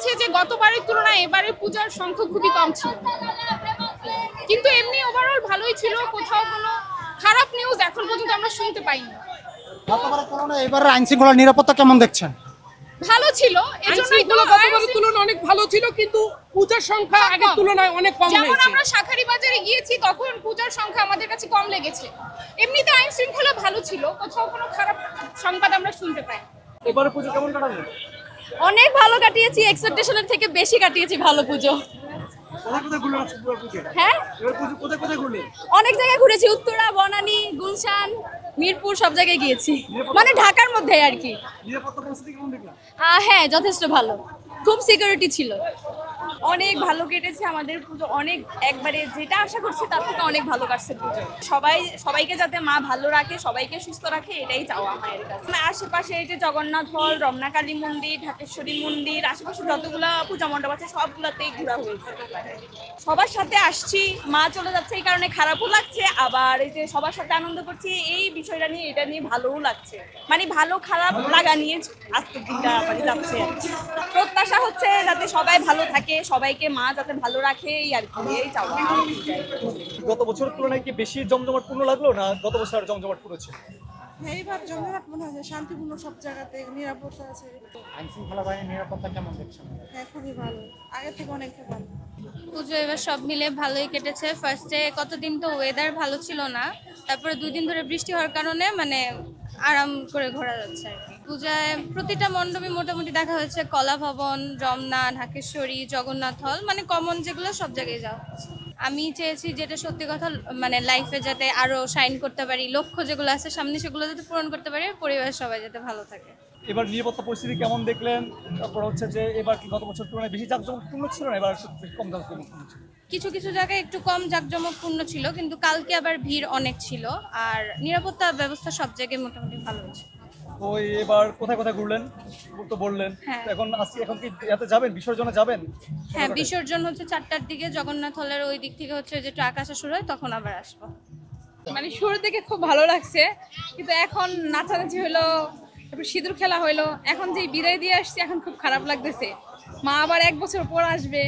হচ্ছে যে গতবারের তুলনায় এবারে পূজার সংখ্যা খুবই কম ছিল, কিন্তু এমনি ওভারঅল ভালোই ছিল। কোথাও কোনো খারাপ নিউজ এখন পর্যন্ত আমরা শুনতে পাইনি। গতবারের তুলনায় এবারে আইন শৃঙ্খলা নিরাপত্তা কেমন দেখছেন? ভালো ছিল, এজন্যই তো গতবারের তুলনায় অনেক ভালো ছিল, কিন্তু পূজার সংখ্যা আগের তুলনায় অনেক কম যেমন হয়েছে। আমরা শাখারি বাজারে গিয়েছি তখন পূজার সংখ্যা আমাদের কাছে কম লেগেছে। এমনিতে আইন শৃঙ্খলা ভালো ছিল, কোথাও কোনো খারাপ সংবাদ আমরা শুনতে পাই। এবারে পুজো কেমন কাটালেন? অনেক ভালো কাটিয়েছি, এক্সপেকটেশনের থেকে বেশি কাটিয়েছি ভালো পুজো। কোথায় কোথায় ঘুরলেন আজকে পুজো? হ্যাঁ, এবার পুজো কোথায় কোথায় ঘুরলেন? অনেক জায়গায় ঘুরেছি, উত্তরা, বনানী, গুলশান, মিরপুর, সব জায়গায় গিয়েছি, মানে ঢাকার মধ্যে আর কি। নিরাপত্তা পরিস্থিতি কেমন দেখলেন? হ্যাঁ, যথেষ্ট ভালো, খুব সিকিউরিটি ছিল। অনেক ভালো কেটেছে আমাদের পুজো, অনেক একবারে যেটা আশা করছি তার থেকে অনেক ভালো কাটছে পুজো। সবাইকে যাতে মা ভালো রাখে, সবাইকে সুস্থ রাখে, এটাই চাওয়া মায়ের কাছে। আশেপাশে এই যে জগন্নাথ হল, রমনা কালী মন্দির, ঢাকেশ্বরী মন্দির, আশেপাশে যতগুলা পূজা মণ্ডপ আছে সবগুলাতেই ঘোরা হয়েছে। সবার সাথে আসছি, মা চলে যাচ্ছে এই কারণে খারাপও লাগছে, আবার এই যে সবার সাথে আনন্দ করছি এই বিষয়টা নিয়ে, এটা নিয়ে ভালোও লাগছে। মানে ভালো খারাপ লাগা নিয়ে আজকের দিনটা মানে যাচ্ছে। প্রত্যাশা হচ্ছে যাতে সবাই ভালো থাকে, সবাইকে মা যাতে ভালো রাখে, এই আর কি, এই চাওয়া। গত বছরের তুলনায় কি বেশি জমজমাটপূর্ণ লাগলো না গত বছর আর জমজমাটপূর্ণ ছিল? হ্যাঁ, এইবার জমজমাট মনে হয়, শান্তিপূর্ণ, সব জায়গাতে নিরাপত্তা আছে। আইন শৃঙ্খলা বাহিনীর নিরাপত্তা কেমন দেখছেন? হ্যাঁ, খুবই ভালো, আগের থেকে অনেকটা ভালো। পুজো এবার সব মিলে ভালোই কেটেছে। ফার্স্টে কতদিন তো ওয়েদার ভালো ছিল না, তারপরে 2 দিন ধরে বৃষ্টি হওয়ার কারণে মানে আরাম করে ঘোরা যাচ্ছে আর কি। পূজায় প্রতিটা মণ্ডপে মোটামুটি দেখা হয়েছে, কলা ভবন, রমনা, ঢাকেশ্বরী, জগন্নাথ হল, মানে কমন যেগুলো সব জায়গায় যাওয়া হচ্ছে। আমি চেয়েছি যেটা সত্যি কথা, মানে লাইফে যাতে আরো শাইন করতে পারি, লক্ষ্য যেগুলো আছে সামনে সেগুলো যাতে পূরণ করতে পারি, পরিবার সবাই যাতে ভালো থাকে। এবার নিরাপত্তা পরিস্থিতি কেমন দেখলেন? তারপর হচ্ছে যে এবার কি গত বছর তুলনায় বেশি জাঁকজমকপূর্ণ ছিল না এবার বেশি কম জাঁকজমকপূর্ণ ছিল? কিছু কিছু জায়গায় একটু কম জাঁকজমকপূর্ণ ছিল, কিন্তু কালকে আবার ভিড় অনেক ছিল। আর নিরাপত্তা ব্যবস্থা সব জায়গায় মোটামুটি ভালো হয়েছে। ওই এবার কোথায় কোথায় ঘুরলেন তো বললেন, হ্যাঁ। তো এখন কি ইয়াতে যাবেন, বিসর্জনে যাবেন? হ্যাঁ, বিসর্জন হচ্ছে 4টার দিকে, জগন্নাথ হলের ওই দিক থেকে হচ্ছে যে ট্রাক আসা শুরু হয়, তখন আবার আসবো। মানে শুরু থেকে খুব ভালো লাগছে, কিন্তু এখন নাচানাচি হলো, তারপর সিঁদুর খেলা হইলো, এখন যে বিদায় দিয়ে আসছি এখন খুব খারাপ লাগতেছে। মা আবার 1 বছর পর আসবে,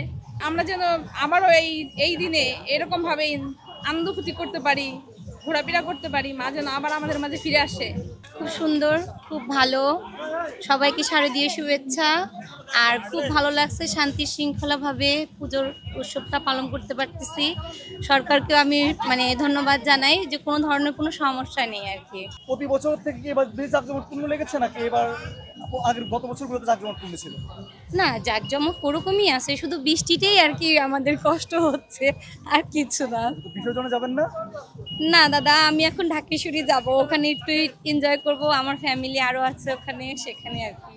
আমরা যেন আবারও এই দিনে এরকম ভাবে আনন্দ ফুর্তি করতে পারি, ঘোরাফেরা করতে পারি, মা যেন আবার আমাদের মাঝে ফিরে আসে। খুব সুন্দর, খুব ভালো, সবাইকে শারদীয় শুভেচ্ছা। আর খুব ভালো লাগছে, শান্তি শৃঙ্খলাভাবে পুজোর উৎসবটা পালন করতে পারতেছি। সরকারকেও আমি মানে ধন্যবাদ জানাই যে কোনো ধরনের কোনো সমস্যা নেই আর কি। প্রতি বছর থেকে কি এবার বেশি জাঁকজমকপূর্ণ লেগেছে নাকি এবার আগের গত বছরগুলোতে জাঁকজমকপূর্ণ ছিল? না, জাঁকজমক ওরকমই আছে, শুধু বৃষ্টিতেই আর কি আমাদের কষ্ট হচ্ছে, আর কিছু না। তো বিসর্জনে যাবেন না? না দাদা, আমি এখন ঢাকেশ্বরী যাব, ওখানে একটু এনজয় করব, আমার ফ্যামিলি আরো আছে ওখানে, সেখানে আর কি।